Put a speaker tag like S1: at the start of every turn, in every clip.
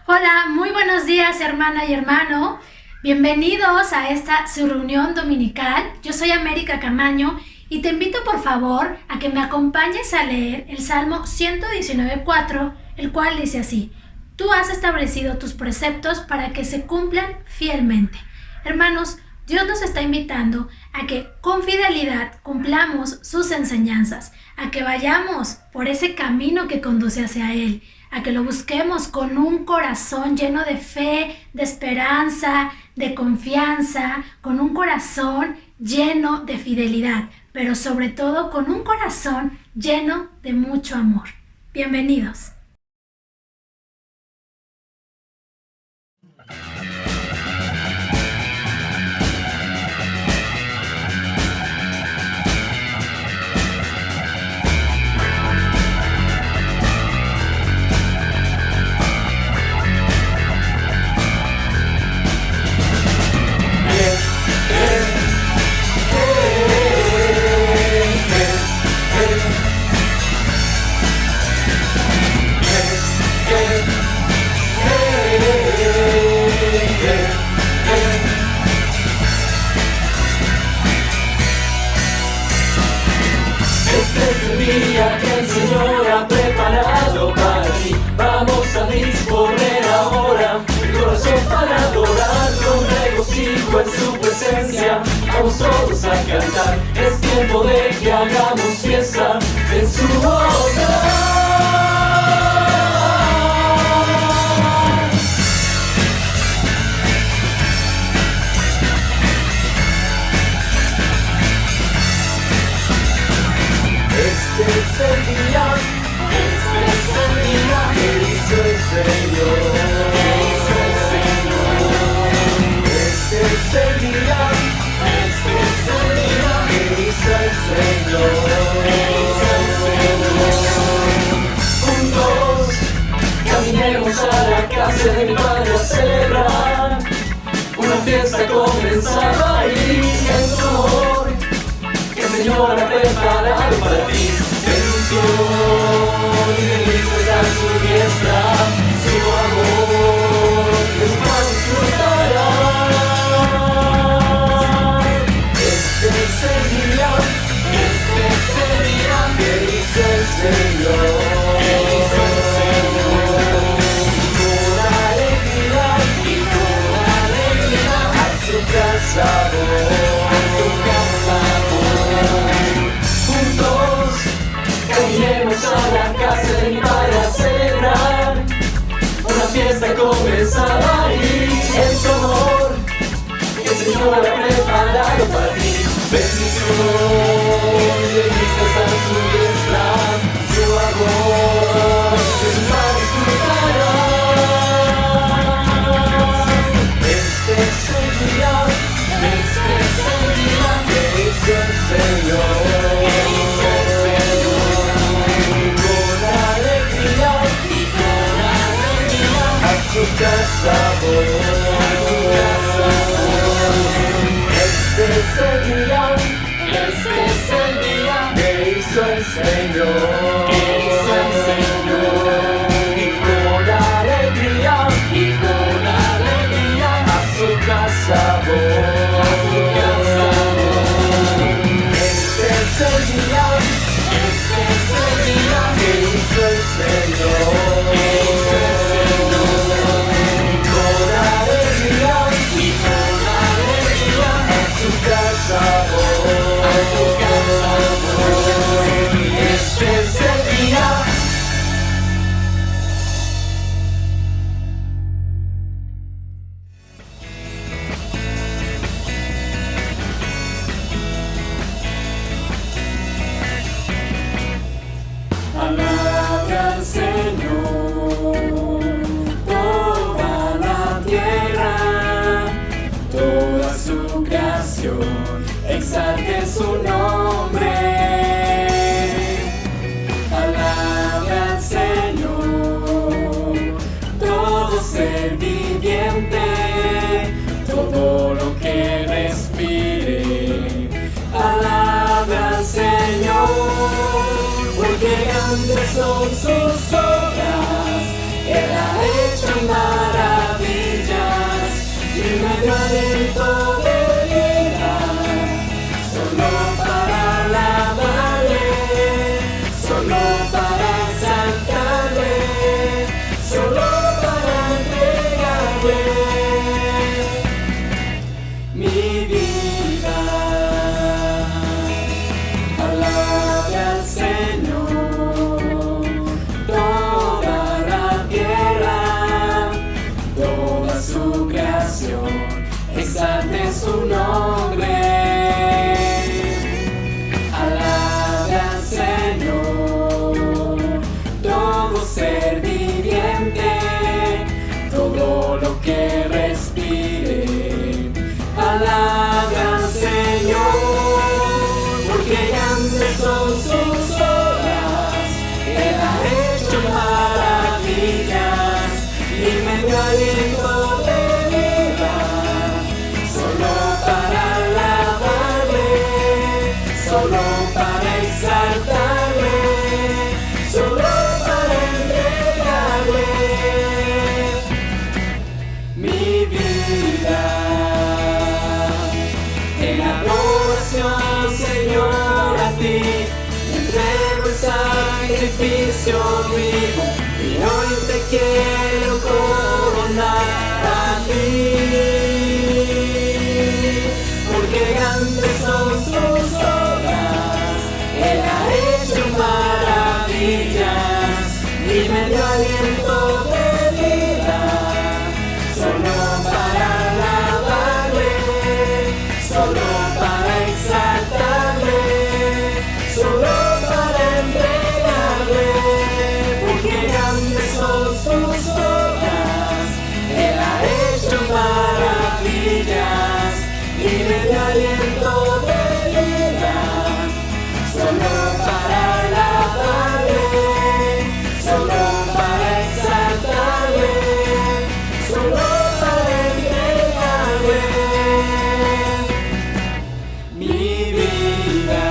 S1: Hola, muy buenos días, hermana y hermano. Bienvenidos a esta su reunión dominical. Yo soy América Camaño y te invito por favor a que me acompañes a leer el Salmo 119.4, el cual dice así: Tú has establecido tus preceptos para que se cumplan fielmente. Hermanos, Dios nos está invitando a que con fidelidad cumplamos sus enseñanzas, a que vayamos por ese camino que conduce hacia Él, a que lo busquemos con un corazón lleno de fe, de esperanza, de confianza, con un corazón lleno de fidelidad, pero sobre todo con un corazón lleno de mucho amor. Bienvenidos.
S2: Este es el día que el Señor ha preparado para ti. Vamos a disponer ahora el corazón para adorar con regocijo en su presencia. Vamos todos a cantar, es tiempo de que hagamos fiesta en su hogar. Este es el día que hizo el Señor. Este es el día que hizo el Señor. Juntos caminemos a la casa de mi Padre a celebrar. Una fiesta comenzaba ahí en su amor, que el Señor ha preparado para ti. Bendición y delicias a su diestra, su amor que su paz disfrutará. Este es el día que hizo el Señor. Con alegría a su casa caminemos a la casa de mi Padre a celebrar. Una fiesta comenzaba ahí en su amor, que el Señor ha preparado para ti. Bendición y delicias a su diestra, su amor que su paz disfrutará. Este es el día que hizo el Señor. Su casa voy. Este es el día que hizo el Señor. Y con alegría a su casa voy. Este es el día que hizo el Señor. Este es el día. Alabra al Señor toda la tierra, toda su creación, exalte su nombre. Alabra al Señor todo ser viviente, todo lo que respire. Alabra al Señor, porque grandes son sus obras, Él ha hecho más. sacrificio vivo y hoy te quiero coronar a ti. Porque grandes son sus obras, Él ha hecho maravillas y me dio aliento de vida, solo para alabarle, solo para exaltarle, solo para entregarle. Porque grandes son sus obras, Él ha hecho maravillas y me dio aliento de vida, solo para alabarle, solo para exaltarle, solo para entregarle mi vida.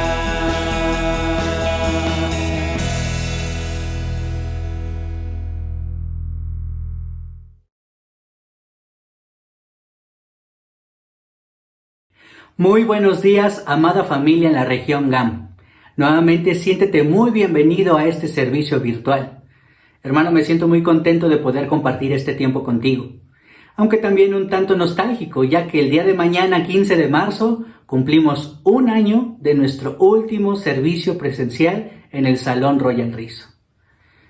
S3: Muy buenos días, amada familia en la región GAM. Nuevamente siéntete muy bienvenido a este servicio virtual. Hermano, me siento muy contento de poder compartir este tiempo contigo. Aunque también un tanto nostálgico, ya que el día de mañana, 15 de marzo, cumplimos un año de nuestro último servicio presencial en el Salón Royal Rizo.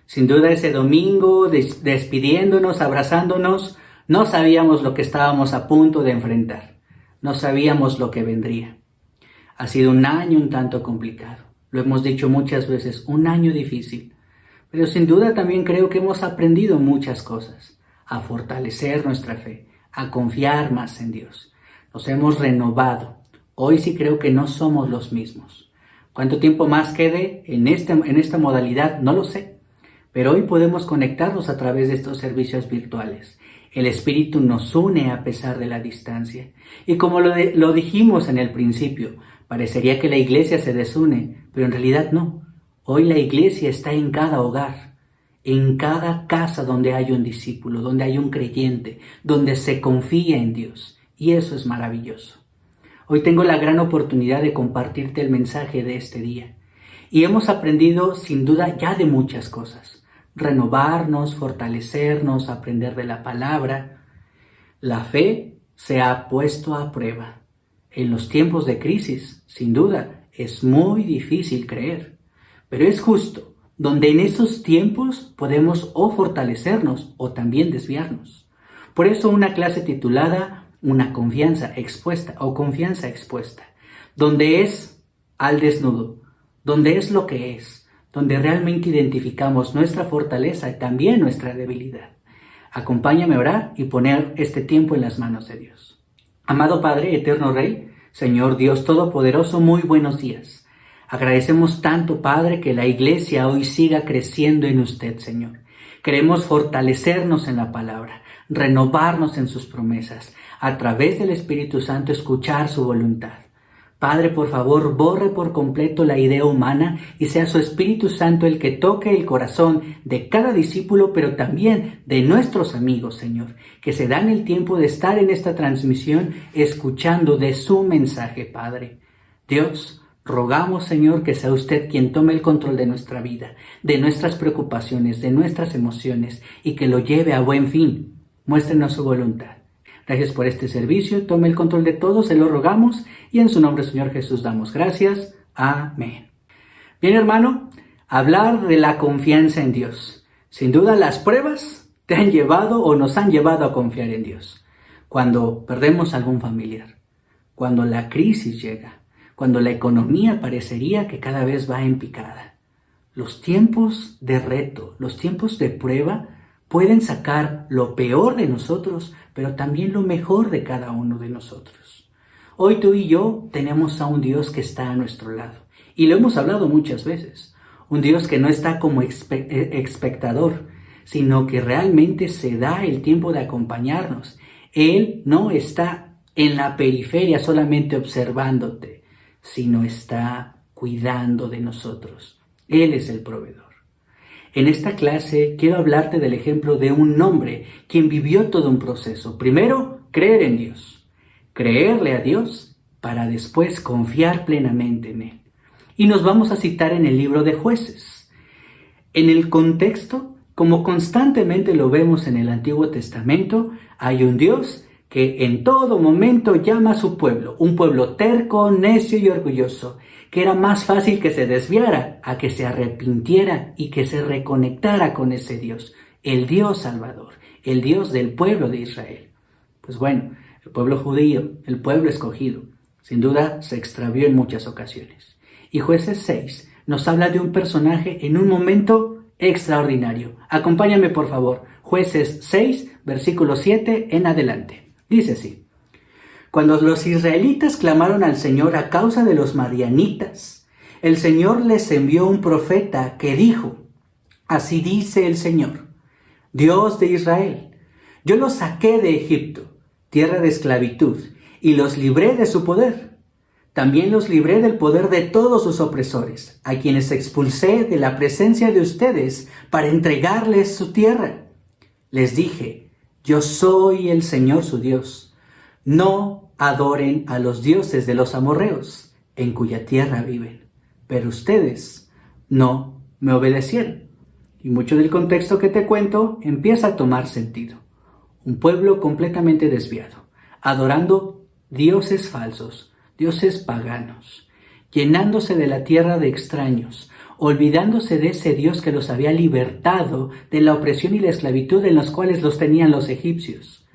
S3: Sin duda ese domingo, despidiéndonos, abrazándonos, no sabíamos lo que estábamos a punto de enfrentar. No sabíamos lo que vendría. Ha sido un año un tanto complicado. Lo hemos dicho muchas veces, un año difícil. Pero sin duda también creo que hemos aprendido muchas cosas. A fortalecer nuestra fe, a confiar más en Dios. Nos hemos renovado. Hoy sí creo que no somos los mismos. ¿Cuánto tiempo más quede en esta modalidad? No lo sé. Pero hoy podemos conectarnos a través de estos servicios virtuales. El Espíritu nos une a pesar de la distancia. Y como lo dijimos en el principio, parecería que la iglesia se desune, pero en realidad no. Hoy la iglesia está en cada hogar, en cada casa donde hay un discípulo, donde hay un creyente, donde se confía en Dios. Y eso es maravilloso. Hoy tengo la gran oportunidad de compartirte el mensaje de este día. Y hemos aprendido sin duda ya de muchas cosas. Renovarnos, fortalecernos, aprender de la palabra. La fe se ha puesto a prueba. En los tiempos de crisis, sin duda, es muy difícil creer. Pero es justo donde en esos tiempos podemos o fortalecernos o también desviarnos. Por eso una clase titulada Una confianza expuesta o confianza expuesta, donde es al desnudo, donde es lo que es, donde realmente identificamos nuestra fortaleza y también nuestra debilidad. Acompáñame a orar y poner este tiempo en las manos de Dios. Amado Padre, eterno Rey, Señor Dios Todopoderoso, muy buenos días. Agradecemos tanto, Padre, que la iglesia hoy siga creciendo en usted, Señor. Queremos fortalecernos en la palabra, renovarnos en sus promesas, a través del Espíritu Santo escuchar su voluntad. Padre, por favor, borre por completo la idea humana y sea su Espíritu Santo el que toque el corazón de cada discípulo, pero también de nuestros amigos, Señor, que se dan el tiempo de estar en esta transmisión escuchando de su mensaje, Padre. Dios, rogamos, Señor, que sea usted quien tome el control de nuestra vida, de nuestras preocupaciones, de nuestras emociones y que lo lleve a buen fin. Muéstrenos su voluntad. Gracias por este servicio, tome el control de todo, se lo rogamos y en su nombre, Señor Jesús, damos gracias. Amén. Bien, hermano, hablar de la confianza en Dios. Sin duda las pruebas te han llevado o nos han llevado a confiar en Dios. Cuando perdemos algún familiar, cuando la crisis llega, cuando la economía parecería que cada vez va en picada. Los tiempos de reto, los tiempos de prueba pueden sacar lo peor de nosotros, pero también lo mejor de cada uno de nosotros. Hoy tú y yo tenemos a un Dios que está a nuestro lado. Y lo hemos hablado muchas veces. Un Dios que no está como espectador, sino que realmente se da el tiempo de acompañarnos. Él no está en la periferia solamente observándote, sino está cuidando de nosotros. Él es el proveedor. En esta clase quiero hablarte del ejemplo de un hombre quien vivió todo un proceso. Primero, creer en Dios. Creerle a Dios para después confiar plenamente en Él. Y nos vamos a citar en el libro de Jueces. En el contexto, como constantemente lo vemos en el Antiguo Testamento, hay un Dios que en todo momento llama a su pueblo, un pueblo terco, necio y orgulloso, que era más fácil que se desviara a que se arrepintiera y que se reconectara con ese Dios, el Dios Salvador, el Dios del pueblo de Israel. Pues bueno, el pueblo judío, el pueblo escogido, sin duda se extravió en muchas ocasiones. Y Jueces 6 nos habla de un personaje en un momento extraordinario. Acompáñame por favor, Jueces 6, versículo 7 en adelante. Dice así: Cuando los israelitas clamaron al Señor a causa de los madianitas, el Señor les envió un profeta que dijo: Así dice el Señor, Dios de Israel, yo los saqué de Egipto, tierra de esclavitud, y los libré de su poder. También los libré del poder de todos sus opresores, a quienes expulsé de la presencia de ustedes para entregarles su tierra. Les dije: Yo soy el Señor su Dios. No adoren a los dioses de los amorreos, en cuya tierra viven. Pero ustedes no me obedecieron. Y mucho del contexto que te cuento empieza a tomar sentido. Un pueblo completamente desviado, adorando dioses falsos, dioses paganos, llenándose de la tierra de extraños, olvidándose de ese Dios que los había libertado de la opresión y la esclavitud en las cuales los tenían los egipcios.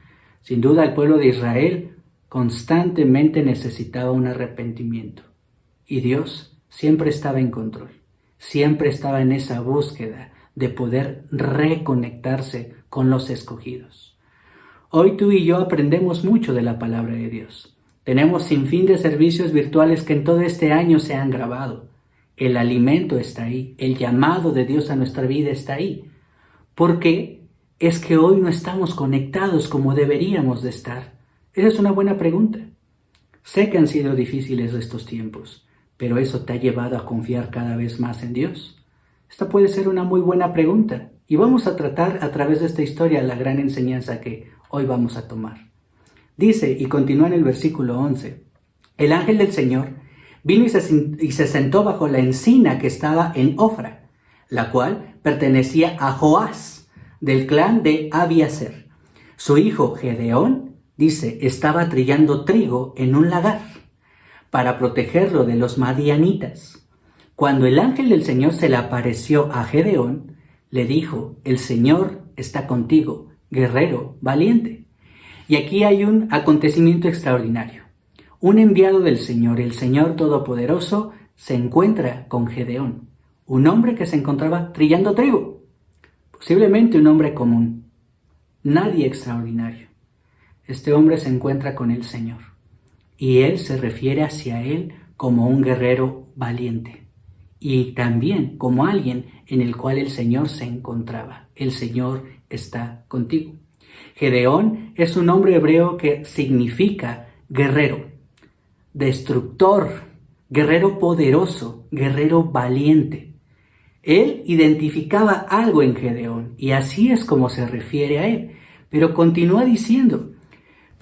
S3: Sin duda, el pueblo de Israel constantemente necesitaba un arrepentimiento. Y Dios siempre estaba en control, siempre estaba en esa búsqueda de poder reconectarse con los escogidos. Hoy tú y yo aprendemos mucho de la palabra de Dios. Tenemos sinfín de servicios virtuales que en todo este año se han grabado. El alimento está ahí, el llamado de Dios a nuestra vida está ahí. ¿Por qué es que hoy no estamos conectados como deberíamos de estar? Esa es una buena pregunta. Sé que han sido difíciles estos tiempos, pero eso te ha llevado a confiar cada vez más en Dios. Esta puede ser una muy buena pregunta y vamos a tratar a través de esta historia la gran enseñanza que hoy vamos a tomar. Dice, y continúa en el versículo 11, el ángel del Señor vino y se sentó bajo la encina que estaba en Ofra, la cual pertenecía a Joás, del clan de Abiaser. Su hijo Gedeón, dice, estaba trillando trigo en un lagar para protegerlo de los madianitas. Cuando el ángel del Señor se le apareció a Gedeón, le dijo: El Señor está contigo, guerrero valiente. Y aquí hay un acontecimiento extraordinario. Un enviado del Señor, el Señor Todopoderoso, se encuentra con Gedeón, un hombre que se encontraba trillando trigo, posiblemente un hombre común, nadie extraordinario. Este hombre se encuentra con el Señor y él se refiere hacia él como un guerrero valiente y también como alguien en el cual el Señor se encontraba. El Señor está contigo. Gedeón es un nombre hebreo que significa guerrero, destructor, guerrero poderoso, guerrero valiente. Él identificaba algo en Gedeón y así es como se refiere a él. Pero continúa diciendo: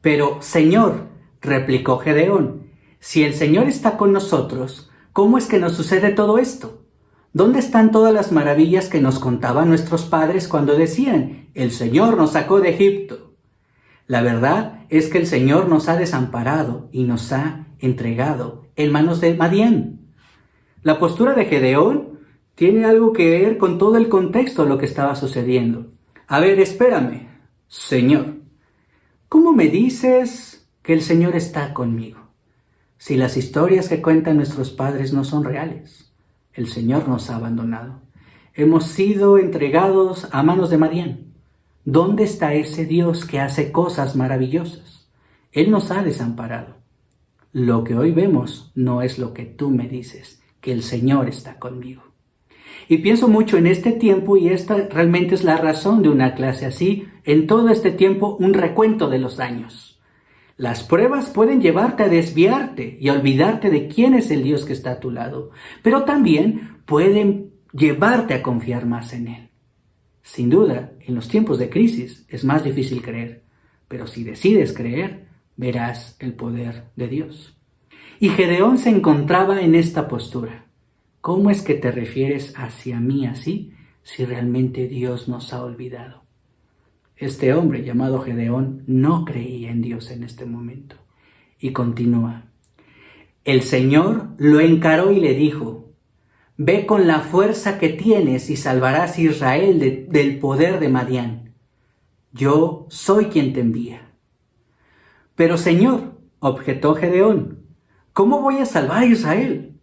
S3: Pero, Señor, replicó Gedeón, si el Señor está con nosotros, ¿cómo es que nos sucede todo esto? ¿Dónde están todas las maravillas que nos contaban nuestros padres cuando decían: el Señor nos sacó de Egipto? La verdad es que el Señor nos ha desamparado y nos ha entregado en manos de Madián. La postura de Gedeón tiene algo que ver con todo el contexto de lo que estaba sucediendo. A ver, espérame, Señor, ¿cómo me dices que el Señor está conmigo? Si las historias que cuentan nuestros padres no son reales, el Señor nos ha abandonado. Hemos sido entregados a manos de Madián. ¿Dónde está ese Dios que hace cosas maravillosas? Él nos ha desamparado. Lo que hoy vemos no es lo que tú me dices, que el Señor está conmigo. Y pienso mucho en este tiempo y esta realmente es la razón de una clase así, en todo este tiempo un recuento de los años. Las pruebas pueden llevarte a desviarte y a olvidarte de quién es el Dios que está a tu lado, pero también pueden llevarte a confiar más en Él. Sin duda, en los tiempos de crisis es más difícil creer, pero si decides creer, verás el poder de Dios. Y Gedeón se encontraba en esta postura. ¿Cómo es que te refieres hacia mí así, si realmente Dios nos ha olvidado. Este hombre llamado Gedeón no creía en Dios en este momento. Y continúa. El Señor lo encaró y le dijo: ve con la fuerza que tienes y salvarás a Israel del poder de Madián. Yo soy quien te envía. Pero Señor, objetó Gedeón, ¿cómo voy a salvar a Israel?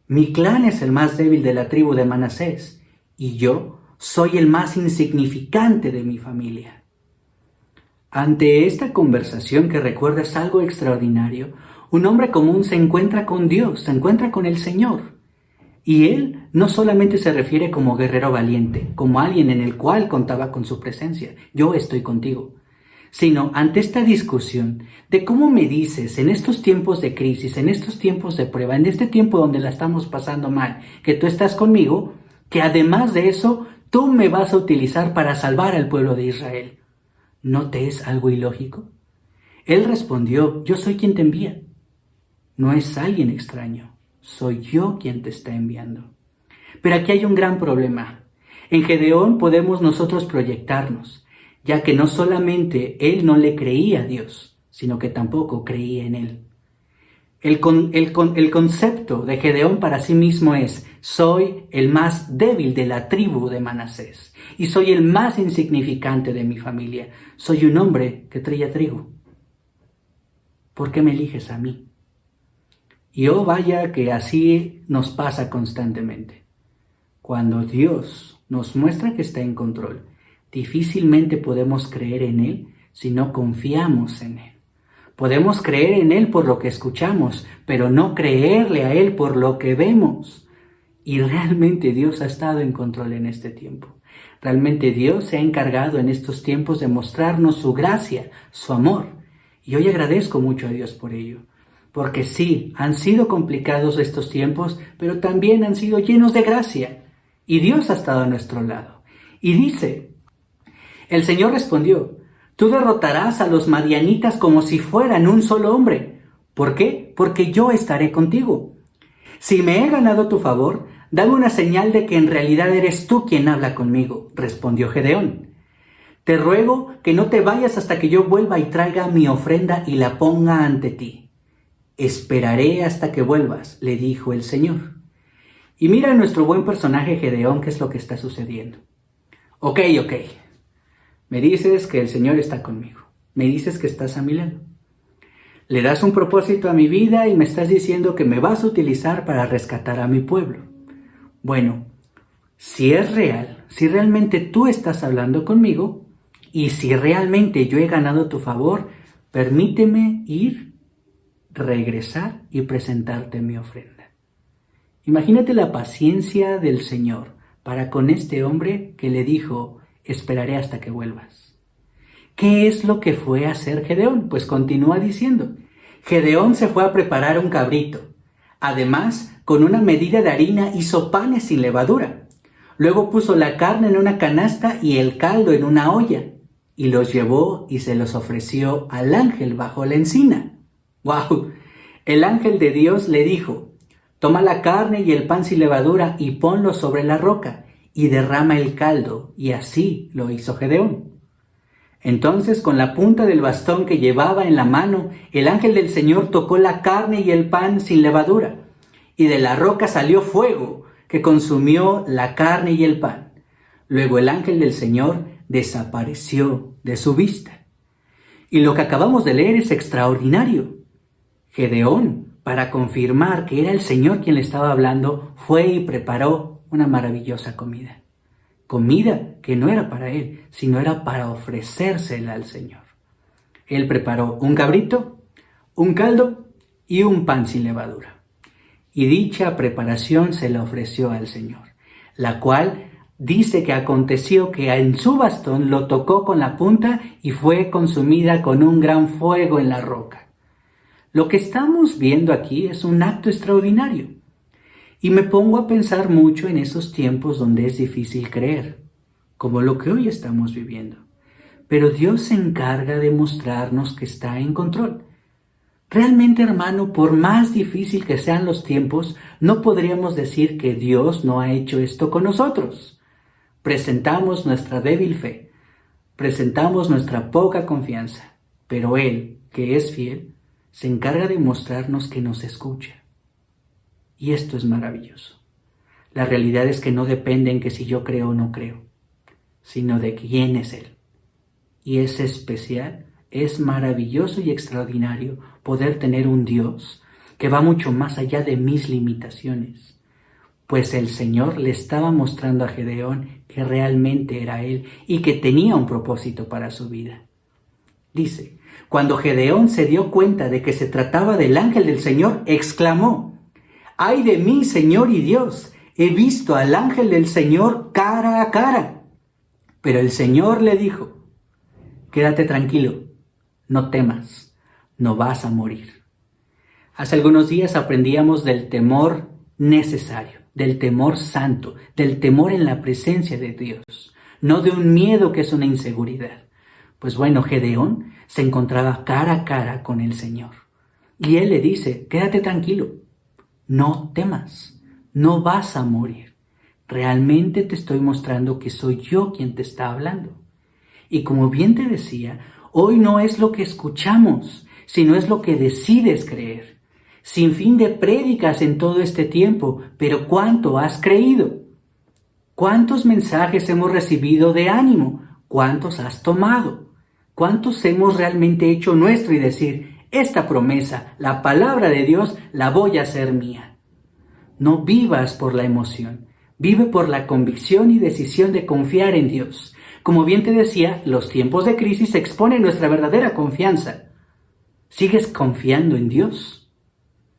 S3: Mi clan es el más débil de la tribu de Manasés y yo soy el más insignificante de mi familia. Ante esta conversación que recuerda es algo extraordinario, un hombre común se encuentra con Dios, se encuentra con el Señor. Y él no solamente se refiere como guerrero valiente, como alguien en el cual contaba con su presencia, yo estoy contigo, sino ante esta discusión de cómo me dices en estos tiempos de crisis, en estos tiempos de prueba, en este tiempo donde la estamos pasando mal, que tú estás conmigo, que además de eso tú me vas a utilizar para salvar al pueblo de Israel. ¿No te es algo ilógico? Él respondió: yo soy quien te envía. No es alguien extraño, soy yo quien te está enviando. Pero aquí hay un gran problema. En Gedeón podemos nosotros proyectarnos, ya que no solamente él no le creía a Dios, sino que tampoco creía en él. El concepto de Gedeón para sí mismo es: soy el más débil de la tribu de Manasés y soy el más insignificante de mi familia. Soy un hombre que trilla trigo. ¿Por qué me eliges a mí? Y oh, vaya que así nos pasa constantemente. Cuando Dios nos muestra que está en control, difícilmente podemos creer en Él si no confiamos en Él. Podemos creer en Él por lo que escuchamos, pero no creerle a Él por lo que vemos. Y realmente Dios ha estado en control en este tiempo. Realmente Dios se ha encargado en estos tiempos de mostrarnos su gracia, su amor. Y hoy agradezco mucho a Dios por ello. Porque sí, han sido complicados estos tiempos, pero también han sido llenos de gracia. Y Dios ha estado a nuestro lado. Y dice, el Señor respondió: tú derrotarás a los madianitas como si fueran un solo hombre. ¿Por qué? Porque yo estaré contigo. Si me he ganado tu favor, dame una señal de que en realidad eres tú quien habla conmigo, respondió Gedeón. Te ruego que no te vayas hasta que yo vuelva y traiga mi ofrenda y la ponga ante ti. Esperaré hasta que vuelvas, le dijo el Señor. Y mira nuestro buen personaje Gedeón qué es lo que está sucediendo. Ok. Me dices que el Señor está conmigo. Me dices que estás a mi lado. Le das un propósito a mi vida y me estás diciendo que me vas a utilizar para rescatar a mi pueblo. Bueno, si es real, si realmente tú estás hablando conmigo y si realmente yo he ganado tu favor, permíteme ir, regresar y presentarte mi ofrenda. Imagínate la paciencia del Señor para con este hombre que le dijo: esperaré hasta que vuelvas. ¿Qué es lo que fue a hacer Gedeón? Pues continúa diciendo: Gedeón se fue a preparar un cabrito. Además, con una medida de harina hizo panes sin levadura. Luego puso la carne en una canasta y el caldo en una olla, y los llevó y se los ofreció al ángel bajo la encina. ¡Wow! El ángel de Dios le dijo: toma la carne y el pan sin levadura y ponlo sobre la roca, y derrama el caldo, y así lo hizo Gedeón. Entonces, con la punta del bastón que llevaba en la mano, el ángel del Señor tocó la carne y el pan sin levadura, y de la roca salió fuego que consumió la carne y el pan. Luego el ángel del Señor desapareció de su vista. Y lo que acabamos de leer es extraordinario. Gedeón, para confirmar que era el Señor quien le estaba hablando, fue y preparó una maravillosa comida. Comida que no era para él, sino era para ofrecérsela al Señor. Él preparó un cabrito, un caldo y un pan sin levadura. Y dicha preparación se la ofreció al Señor, la cual dice que aconteció que en su bastón lo tocó con la punta y fue consumida con un gran fuego en la roca. Lo que estamos viendo aquí es un acto extraordinario. Y me pongo a pensar mucho en esos tiempos donde es difícil creer, como lo que hoy estamos viviendo. Pero Dios se encarga de mostrarnos que está en control. Realmente, hermano, por más difícil que sean los tiempos, no podríamos decir que Dios no ha hecho esto con nosotros. presentamos nuestra débil fe, presentamos nuestra poca confianza, pero Él, que es fiel, se encarga de mostrarnos que nos escucha. Y esto es maravilloso. La realidad es que no depende en que si yo creo o no creo, sino de quién es Él. Y es especial, es maravilloso y extraordinario poder tener un Dios que va mucho más allá de mis limitaciones. Pues el Señor le estaba mostrando a Gedeón que realmente era Él y que tenía un propósito para su vida. Dice, cuando Gedeón se dio cuenta de que se trataba del ángel del Señor, exclamó: ¡Ay de mí, Señor y Dios! He visto al ángel del Señor cara a cara. Pero el Señor le dijo: quédate tranquilo, no temas, no vas a morir. Hace algunos días aprendíamos del temor necesario, del temor santo, del temor en la presencia de Dios, no de un miedo que es una inseguridad. Pues bueno, Gedeón se encontraba cara a cara con el Señor. Y Él le dice: quédate tranquilo, no temas, no vas a morir. Realmente te estoy mostrando que soy yo quien te está hablando. Y como bien te decía, hoy no es lo que escuchamos, sino es lo que decides creer. Sin fin de prédicas en todo este tiempo, pero ¿cuánto has creído? ¿Cuántos mensajes hemos recibido de ánimo? ¿Cuántos has tomado? ¿Cuántos hemos realmente hecho nuestro y decir: esta promesa, la palabra de Dios, la voy a hacer mía? No vivas por la emoción, vive por la convicción y decisión de confiar en Dios. Como bien te decía, los tiempos de crisis exponen nuestra verdadera confianza. ¿Sigues confiando en Dios?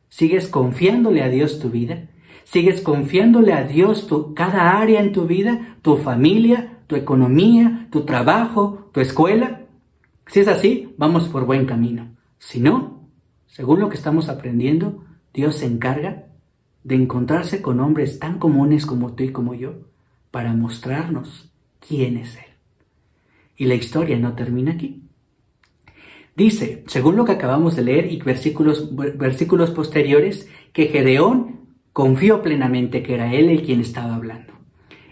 S3: ¿Sigues confiándole a Dios tu vida? ¿Sigues confiándole a Dios cada área en tu vida? ¿Tu familia, tu economía, tu trabajo, tu escuela? Si es así, vamos por buen camino. Si no, según lo que estamos aprendiendo, Dios se encarga de encontrarse con hombres tan comunes como tú y como yo para mostrarnos quién es Él. Y la historia no termina aquí. Dice, según lo que acabamos de leer y versículos posteriores, que Gedeón confió plenamente que era Él el quien estaba hablando.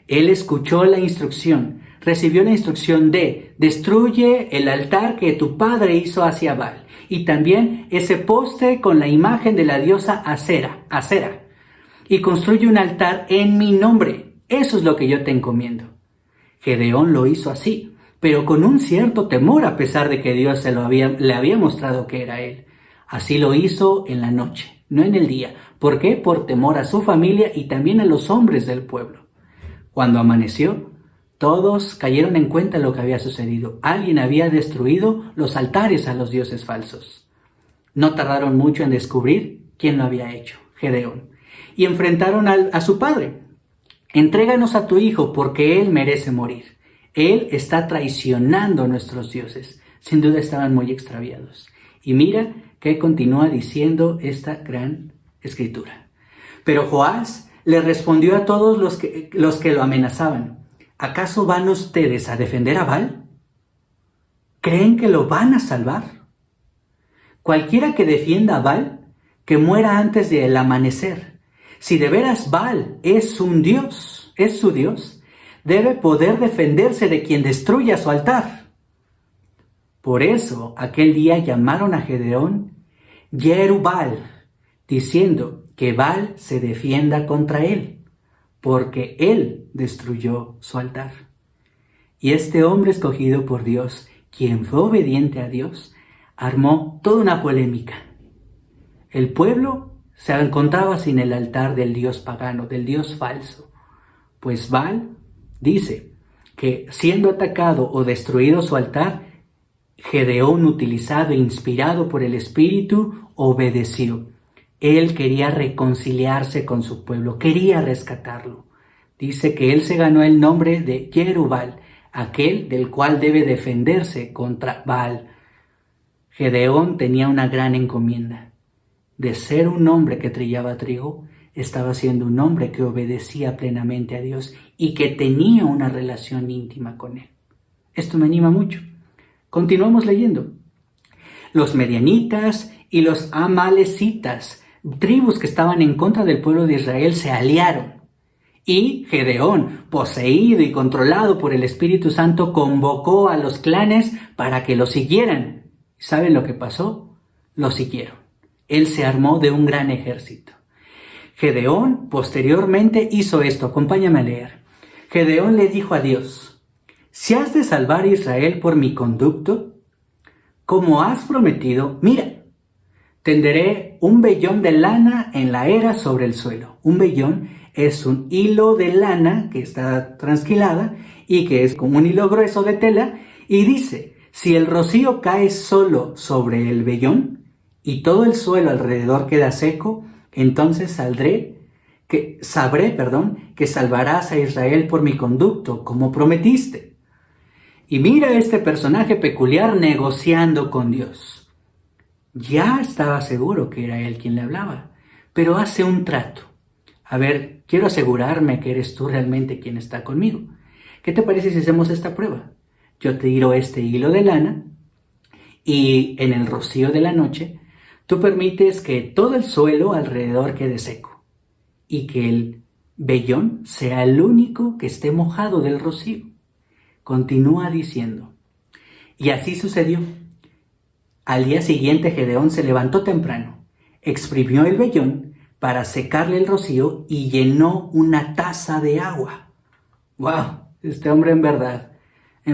S3: Él escuchó la instrucción, recibió la instrucción de: destruye el altar que tu padre hizo hacia Baal, y también ese poste con la imagen de la diosa Acera, y construye un altar en mi nombre. Eso es lo que yo te encomiendo. Gedeón lo hizo así, pero con un cierto temor, a pesar de que Dios le había mostrado que era Él. Así lo hizo en la noche, no en el día. ¿Por qué? Por temor a su familia y también a los hombres del pueblo. Cuando amaneció, todos cayeron en cuenta lo que había sucedido. Alguien había destruido los altares a los dioses falsos. No tardaron mucho en descubrir quién lo había hecho, Gedeón. Y enfrentaron a su padre. Entréganos a tu hijo porque él merece morir. Él está traicionando a nuestros dioses. Sin duda estaban muy extraviados. Y mira que continúa diciendo esta gran escritura. Pero Joás le respondió a todos los que lo amenazaban: ¿acaso van ustedes a defender a Baal? ¿Creen que lo van a salvar? Cualquiera que defienda a Baal, que muera antes del amanecer. Si de veras Baal es un dios, es su dios, debe poder defenderse de quien destruya su altar. Por eso aquel día llamaron a Gedeón Jerubbaal, diciendo que Baal se defienda contra él, porque él destruyó su altar. Y este hombre escogido por Dios, quien fue obediente a Dios, armó toda una polémica. El pueblo se encontraba sin el altar del dios pagano, del dios falso, pues Baal dice que siendo atacado o destruido su altar, Gedeón, utilizado e inspirado por el Espíritu, obedeció. Él quería reconciliarse con su pueblo, quería rescatarlo. Dice que él se ganó el nombre de Jerubbaal, aquel del cual debe defenderse contra Baal. Gedeón tenía una gran encomienda. De ser un hombre que trillaba trigo, estaba siendo un hombre que obedecía plenamente a Dios y que tenía una relación íntima con Él. Esto me anima mucho. Continuamos leyendo. Los medianitas y los amalecitas, tribus que estaban en contra del pueblo de Israel, se aliaron Y Gedeón, poseído y controlado por el Espíritu Santo, convocó a los clanes para que lo siguieran. ¿Saben lo que pasó? Lo siguieron. Él se armó de un gran ejército. Gedeón posteriormente hizo esto. Acompáñame a leer. Gedeón le dijo a Dios: si has de salvar a Israel por mi conducto, como has prometido, mira, tenderé un vellón de lana en la era sobre el suelo. Un vellón es un hilo de lana que está trasquilada y que es como un hilo grueso de tela. Y dice, si el rocío cae solo sobre el vellón y todo el suelo alrededor queda seco, entonces sabré que salvarás a Israel por mi conducto, como prometiste. Y mira este personaje peculiar negociando con Dios. Ya estaba seguro que era él quien le hablaba, pero hace un trato. A ver, quiero asegurarme que eres tú realmente quien está conmigo. ¿Qué te parece si hacemos esta prueba? Yo te tiro este hilo de lana y en el rocío de la noche tú permites que todo el suelo alrededor quede seco y que el vellón sea el único que esté mojado del rocío. Continúa diciendo, y así sucedió. Al día siguiente Gedeón se levantó temprano, exprimió el vellón para secarle el rocío y llenó una taza de agua. ¡Wow! Este hombre en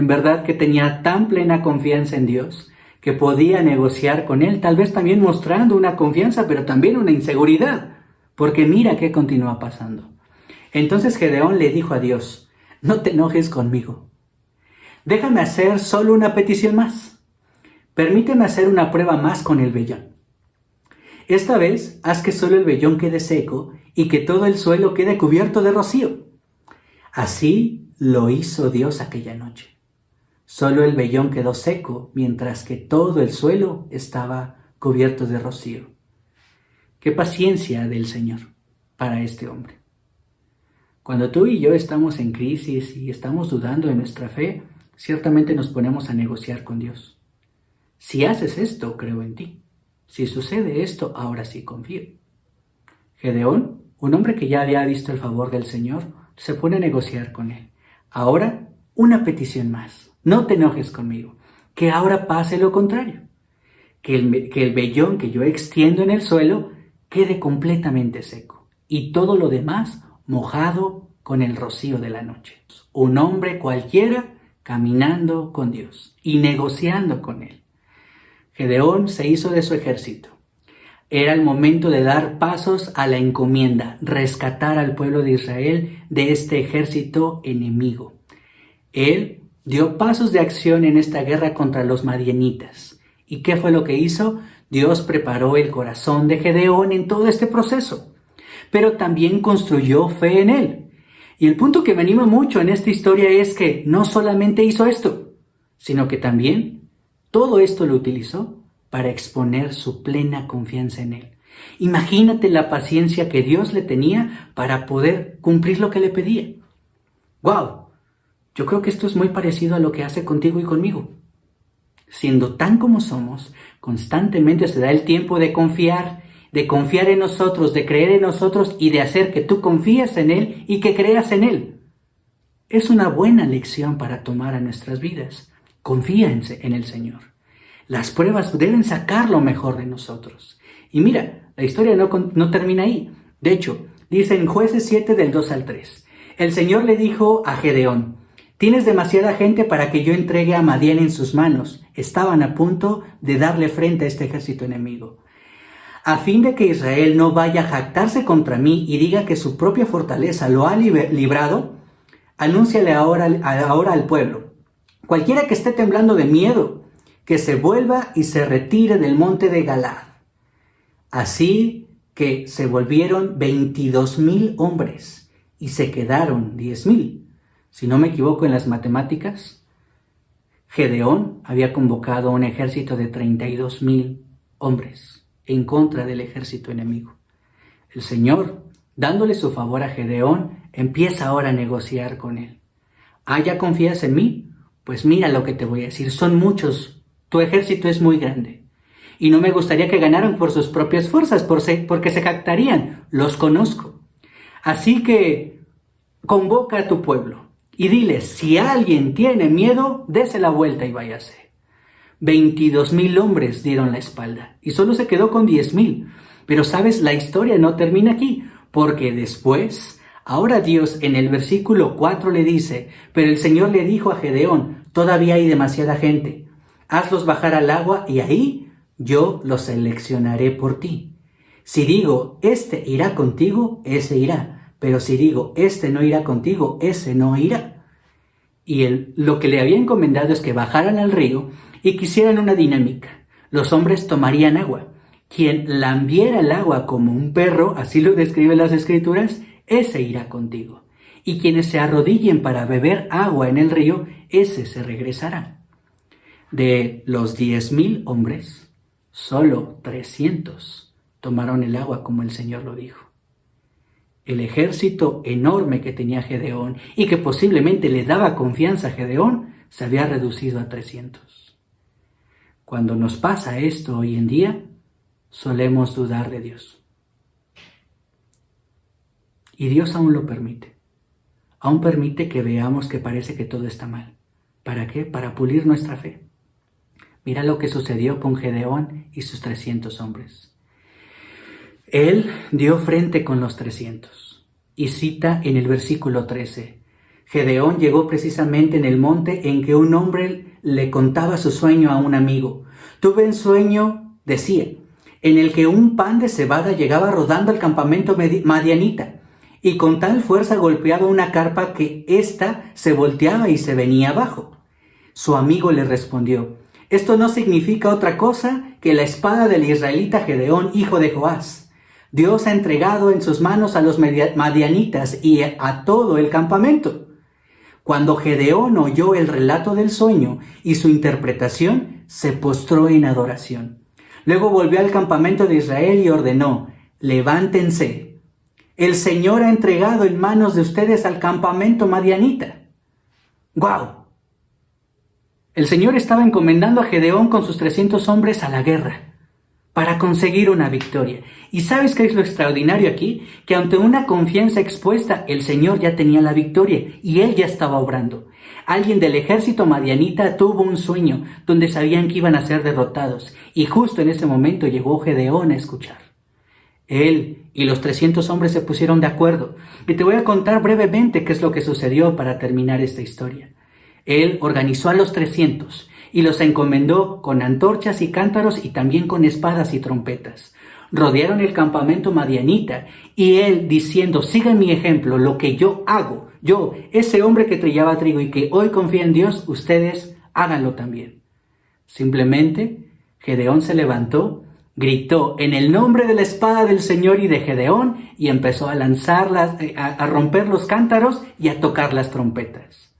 S3: verdad que tenía tan plena confianza en Dios que podía negociar con él, tal vez también mostrando una confianza, pero también una inseguridad, porque mira qué continúa pasando. Entonces Gedeón le dijo a Dios, no te enojes conmigo. Déjame hacer solo una petición más. Permíteme hacer una prueba más con el vellón. Esta vez, haz que solo el vellón quede seco y que todo el suelo quede cubierto de rocío. Así lo hizo Dios aquella noche. Solo el vellón quedó seco, mientras que todo el suelo estaba cubierto de rocío. ¡Qué paciencia del Señor para este hombre! Cuando tú y yo estamos en crisis y estamos dudando de nuestra fe, ciertamente nos ponemos a negociar con Dios. Si haces esto, creo en ti. Si sucede esto, ahora sí confío. Gedeón, un hombre que ya había visto el favor del Señor, se pone a negociar con él. Ahora, una petición más. No te enojes conmigo. Que ahora pase lo contrario. Que el vellón que yo extiendo en el suelo quede completamente seco. Y todo lo demás mojado con el rocío de la noche. Un hombre cualquiera caminando con Dios y negociando con él. Gedeón se hizo de su ejército. Era el momento de dar pasos a la encomienda, rescatar al pueblo de Israel de este ejército enemigo. Él dio pasos de acción en esta guerra contra los madianitas. ¿Y qué fue lo que hizo? Dios preparó el corazón de Gedeón en todo este proceso, pero también construyó fe en él. Y el punto que me anima mucho en esta historia es que no solamente hizo esto, sino que también todo esto lo utilizó para exponer su plena confianza en él. Imagínate la paciencia que Dios le tenía para poder cumplir lo que le pedía. ¡Wow! Yo creo que esto es muy parecido a lo que hace contigo y conmigo. Siendo tan como somos, constantemente se da el tiempo de confiar en nosotros, de creer en nosotros y de hacer que tú confíes en Él y que creas en Él. Es una buena lección para tomar a nuestras vidas. Confía en el Señor. Las pruebas deben sacar lo mejor de nosotros. Y mira, la historia no termina ahí. De hecho, dice en Jueces 7 del 2 al 3. El Señor le dijo a Gedeón, tienes demasiada gente para que yo entregue a Madián en sus manos. Estaban a punto de darle frente a este ejército enemigo. A fin de que Israel no vaya a jactarse contra mí y diga que su propia fortaleza lo ha librado, anúnciale ahora al pueblo. Cualquiera que esté temblando de miedo, que se vuelva y se retire del monte de Galaad. Así que se volvieron 22,000 hombres y se quedaron 10,000. Si no me equivoco en las matemáticas, Gedeón había convocado un ejército de 32,000 hombres en contra del ejército enemigo. El Señor, dándole su favor a Gedeón, empieza ahora a negociar con él. ¿Ya confías en mí? Pues mira lo que te voy a decir, son muchos, tu ejército es muy grande. Y no me gustaría que ganaran por sus propias fuerzas, porque se jactarían, los conozco. Así que convoca a tu pueblo y dile, si alguien tiene miedo, dése la vuelta y váyase. 22,000 hombres dieron la espalda y solo se quedó con 10,000. Pero sabes, la historia no termina aquí, porque después, ahora Dios en el versículo 4 le dice, pero el Señor le dijo a Gedeón, todavía hay demasiada gente, hazlos bajar al agua y ahí yo los seleccionaré por ti. Si digo, este irá contigo, ese irá, pero si digo, este no irá contigo, ese no irá. Y lo que le había encomendado es que bajaran al río y que hicieran una dinámica. Los hombres tomarían agua. Quien lambiera el agua como un perro, así lo describen las Escrituras, ese irá contigo. Y quienes se arrodillen para beber agua en el río, ese se regresará. De los 10,000 hombres, solo 300 tomaron el agua como el Señor lo dijo. El ejército enorme que tenía Gedeón y que posiblemente le daba confianza a Gedeón, se había reducido a 300. Cuando nos pasa esto hoy en día, solemos dudar de Dios. Y Dios aún lo permite. Aún permite que veamos que parece que todo está mal. ¿Para qué? Para pulir nuestra fe. Mira lo que sucedió con Gedeón y sus 300 hombres. Él dio frente con los 300 y cita en el versículo 13. Gedeón llegó precisamente en el monte en que un hombre le contaba su sueño a un amigo. Tuve un sueño, decía, en el que un pan de cebada llegaba rodando al campamento madianita y con tal fuerza golpeaba una carpa que ésta se volteaba y se venía abajo. Su amigo le respondió, esto no significa otra cosa que la espada del israelita Gedeón, hijo de Joás. Dios ha entregado en sus manos a los madianitas y a todo el campamento. Cuando Gedeón oyó el relato del sueño y su interpretación, se postró en adoración. Luego volvió al campamento de Israel y ordenó, levántense. El Señor ha entregado en manos de ustedes al campamento madianita. ¡Guau! El Señor estaba encomendando a Gedeón con sus 300 hombres a la guerra para conseguir una victoria. ¿Y sabes qué es lo extraordinario aquí? Que ante una confianza expuesta, el Señor ya tenía la victoria y Él ya estaba obrando. Alguien del ejército madianita tuvo un sueño donde sabían que iban a ser derrotados y justo en ese momento llegó Gedeón a escuchar. Él y los 300 hombres se pusieron de acuerdo y te voy a contar brevemente qué es lo que sucedió para terminar esta historia. Él organizó a los 300 y los encomendó con antorchas y cántaros y también con espadas y trompetas. Rodearon el campamento madianita y él diciendo, sigan mi ejemplo, lo que yo hago, yo, ese hombre que trillaba trigo y que hoy confía en Dios, ustedes háganlo también. Simplemente Gedeón se levantó, gritó en el nombre de la espada del Señor y de Gedeón y empezó a lanzarlas, a romper los cántaros y a tocar las trompetas.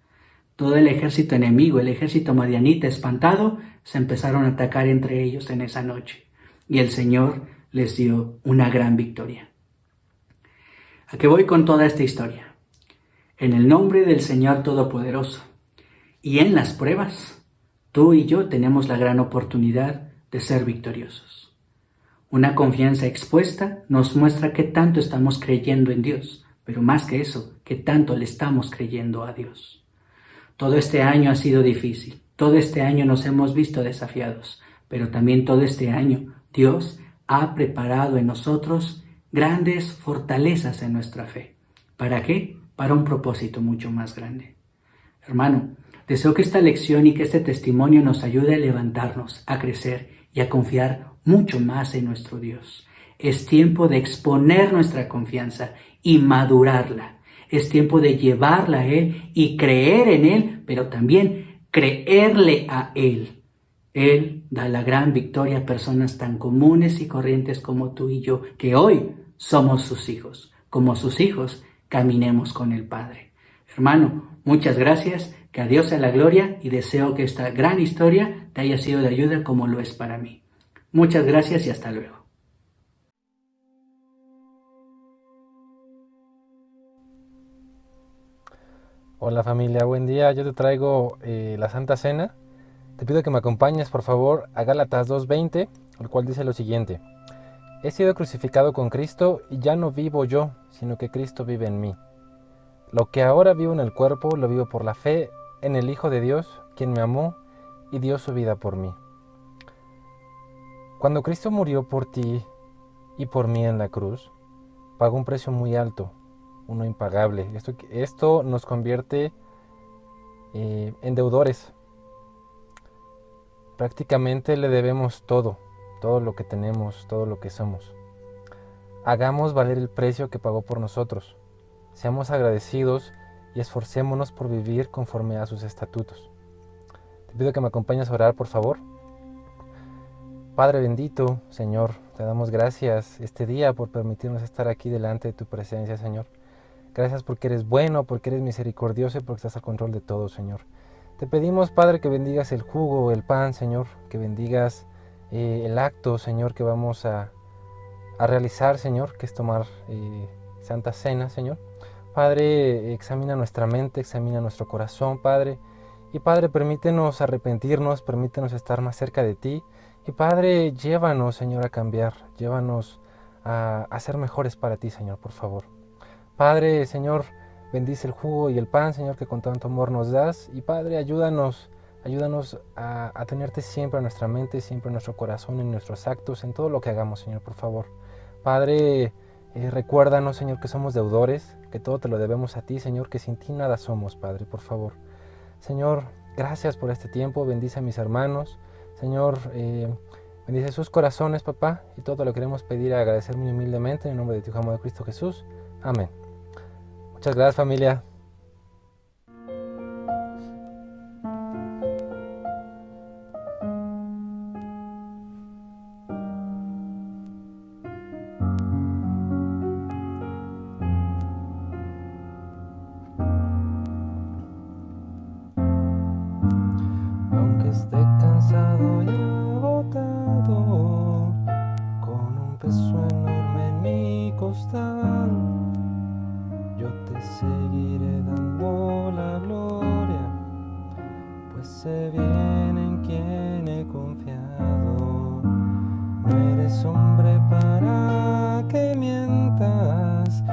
S3: Todo el ejército enemigo, el ejército madianita espantado, se empezaron a atacar entre ellos en esa noche. Y el Señor les dio una gran victoria. ¿A qué voy con toda esta historia? En el nombre del Señor Todopoderoso y en las pruebas, tú y yo tenemos la gran oportunidad de ser victoriosos. Una confianza expuesta nos muestra qué tanto estamos creyendo en Dios, pero más que eso, qué tanto le estamos creyendo a Dios. Todo este año ha sido difícil, todo este año nos hemos visto desafiados, pero también todo este año Dios ha preparado en nosotros grandes fortalezas en nuestra fe. ¿Para qué? Para un propósito mucho más grande. Hermano, deseo que esta lección y que este testimonio nos ayude a levantarnos, a crecer y a confiar mucho más en nuestro Dios. Es tiempo de exponer nuestra confianza y madurarla. Es tiempo de llevarla a Él y creer en Él, pero también creerle a Él. Él da la gran victoria a personas tan comunes y corrientes como tú y yo, que hoy somos sus hijos. Como sus hijos, caminemos con el Padre. Hermano, muchas gracias, que a Dios sea la gloria y deseo que esta gran historia te haya sido de ayuda como lo es para mí. Muchas gracias y hasta luego.
S4: Hola familia, buen día. Yo te traigo la Santa Cena. Te pido que me acompañes por favor a Gálatas 2:20, el cual dice lo siguiente: He sido crucificado con Cristo y ya no vivo yo, sino que Cristo vive en mí. Lo que ahora vivo en el cuerpo, lo vivo por la fe en el Hijo de Dios, quien me amó y dio su vida por mí. Cuando Cristo murió por ti y por mí en la cruz, pagó un precio muy alto, uno impagable. Esto nos convierte en deudores. Prácticamente le debemos todo lo que tenemos, todo lo que somos. Hagamos valer el precio que pagó por nosotros. Seamos agradecidos y esforcémonos por vivir conforme a sus estatutos. Te pido que me acompañes a orar, por favor. Padre bendito, Señor, te damos gracias este día por permitirnos estar aquí delante de tu presencia, Señor. Gracias porque eres bueno, porque eres misericordioso y porque estás al control de todo, Señor. Te pedimos, Padre, que bendigas el jugo, el pan, Señor, que bendigas el acto, Señor, que vamos a realizar, Señor, que es tomar Santa Cena, Señor. Padre, examina nuestra mente, examina nuestro corazón, Padre. Y Padre, permítenos arrepentirnos, permítenos estar más cerca de ti. Y Padre, llévanos, Señor, a cambiar, llévanos a ser mejores para ti, Señor, por favor. Padre, Señor, bendice el jugo y el pan, Señor, que con tanto amor nos das. Y Padre, ayúdanos a tenerte siempre en nuestra mente, siempre en nuestro corazón, en nuestros actos, en todo lo que hagamos, Señor, por favor. Padre, recuérdanos, Señor, que somos deudores, que todo te lo debemos a ti, Señor, que sin ti nada somos, Padre, por favor. Señor, gracias por este tiempo, bendice a mis hermanos, Señor, bendice sus corazones, papá, y todo lo queremos pedir y agradecer muy humildemente en el nombre de tu Hijo amado Cristo Jesús. Amén. Muchas gracias, familia. Aunque esté cansado y agotado, con un peso enorme en mi costado, yo te seguiré dando la gloria, pues sé bien en quién he confiado. No eres hombre para que mientas,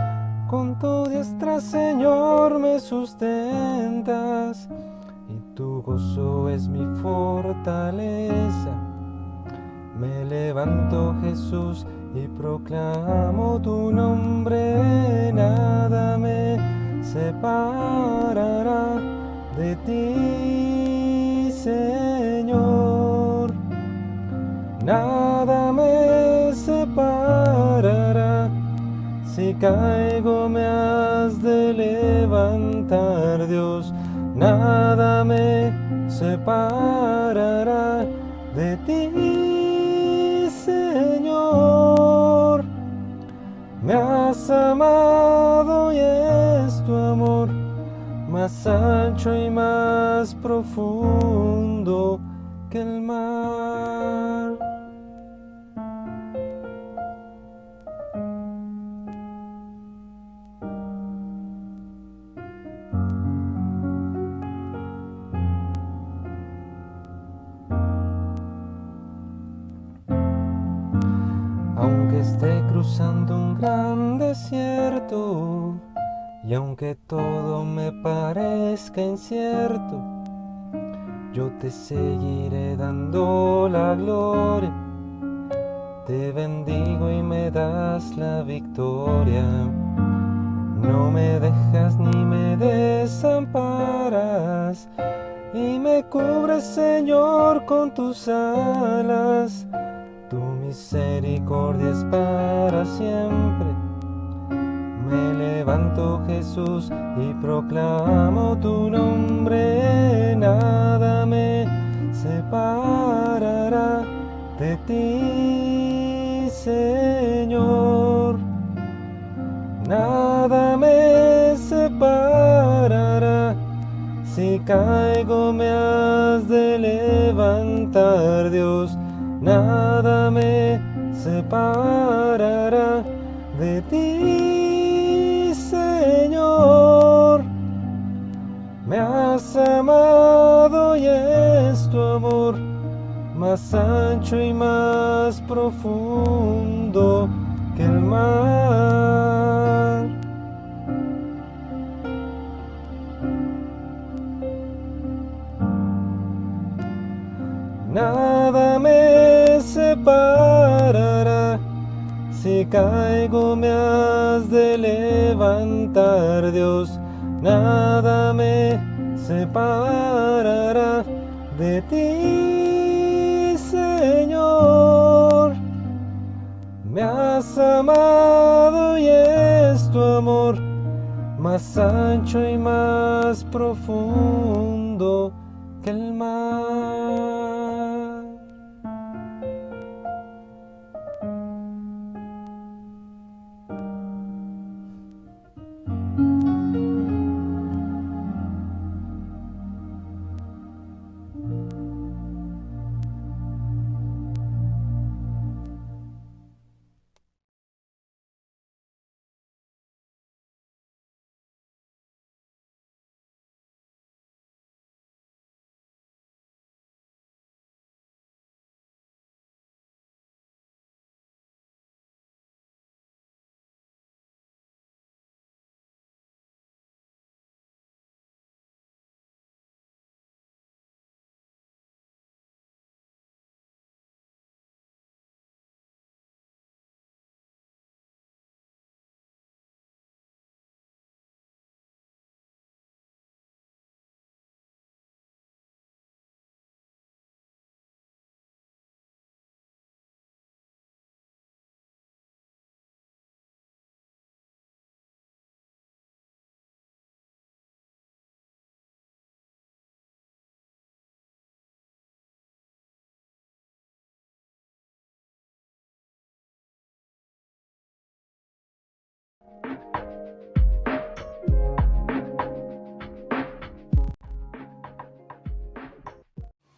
S4: con tu diestra, Señor, me sustentas, y tu gozo es mi fortaleza. Me levanto, Jesús, y proclamo tu nombre. Nada me separará de ti, Señor. Nada me separará. Si caigo me has de levantar, Dios. Nada me separará de ti, Señor. Me has amado y es tu amor más ancho y más profundo que el mar. Aunque esté cruzando un gran desierto, y aunque todo me parezca incierto, yo te seguiré dando la gloria. Te bendigo y me das la victoria. No me dejas ni me desamparas, y me cubres, Señor, con tus alas. Tu misericordia es para siempre. Me levanto, Jesús, y proclamo tu nombre. Nada me separará de ti, Señor. Nada me separará. Si caigo me has de levantar, Dios. Nada me separará de ti, Señor. Me has amado y es tu amor más ancho y más profundo que el mar. Nada me separará. Si caigo me has de levantar, Dios. Nada me separará de ti, Señor. Me has amado y es tu amor más ancho y más profundo que el mar.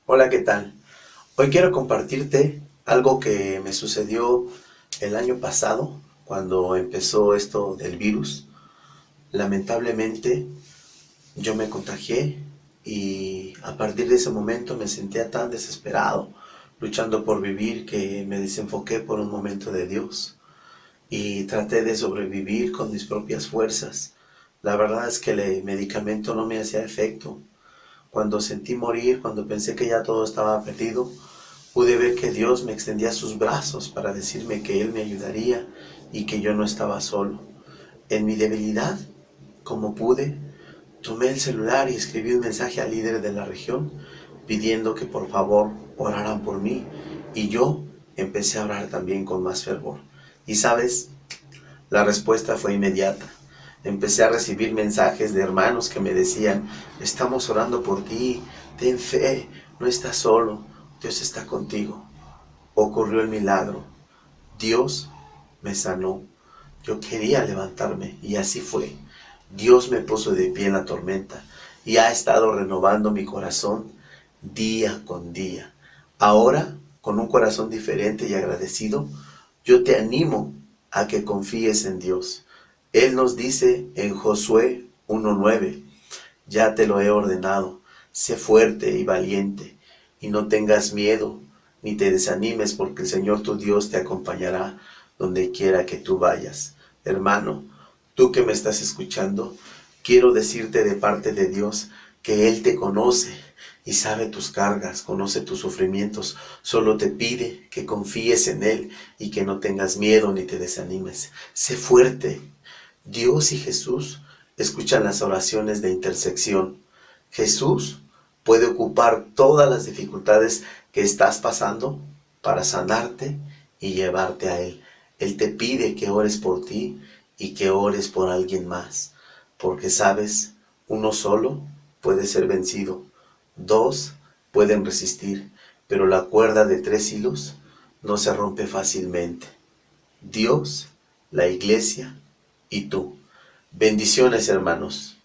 S5: Hola, ¿qué tal? Hoy quiero compartirte algo que me sucedió el año pasado cuando empezó esto del virus. Lamentablemente yo me contagié y a partir de ese momento me sentía tan desesperado, luchando por vivir, que me desenfoqué por un momento de Dios y traté de sobrevivir con mis propias fuerzas. La verdad es que el medicamento no me hacía efecto. Cuando sentí morir, cuando pensé que ya todo estaba perdido, pude ver que Dios me extendía sus brazos para decirme que Él me ayudaría y que yo no estaba solo. En mi debilidad, como pude, tomé el celular y escribí un mensaje al líder de la región pidiendo que por favor oraran por mí, y yo empecé a orar también con más fervor. Y sabes, la respuesta fue inmediata. Empecé a recibir mensajes de hermanos que me decían: estamos orando por ti, ten fe, no estás solo, Dios está contigo. Ocurrió el milagro. Dios me sanó. Yo quería levantarme y así fue. Dios me puso de pie en la tormenta y ha estado renovando mi corazón día con día. Ahora, con un corazón diferente y agradecido, yo te animo a que confíes en Dios. Él nos dice en Josué 1:9: ya te lo he ordenado, sé fuerte y valiente, y no tengas miedo, ni te desanimes, porque el Señor tu Dios te acompañará donde quiera que tú vayas. Hermano, tú que me estás escuchando, quiero decirte de parte de Dios que Él te conoce y sabe tus cargas, conoce tus sufrimientos. Solo te pide que confíes en Él y que no tengas miedo ni te desanimes. Sé fuerte. Dios y Jesús escuchan las oraciones de intersección. Jesús puede ocupar todas las dificultades que estás pasando para sanarte y llevarte a Él. Él te pide que ores por ti y que ores por alguien más, porque sabes, uno solo puede ser vencido, dos pueden resistir, pero la cuerda de 3 hilos no se rompe fácilmente. Dios, la iglesia y tú. Bendiciones, hermanos.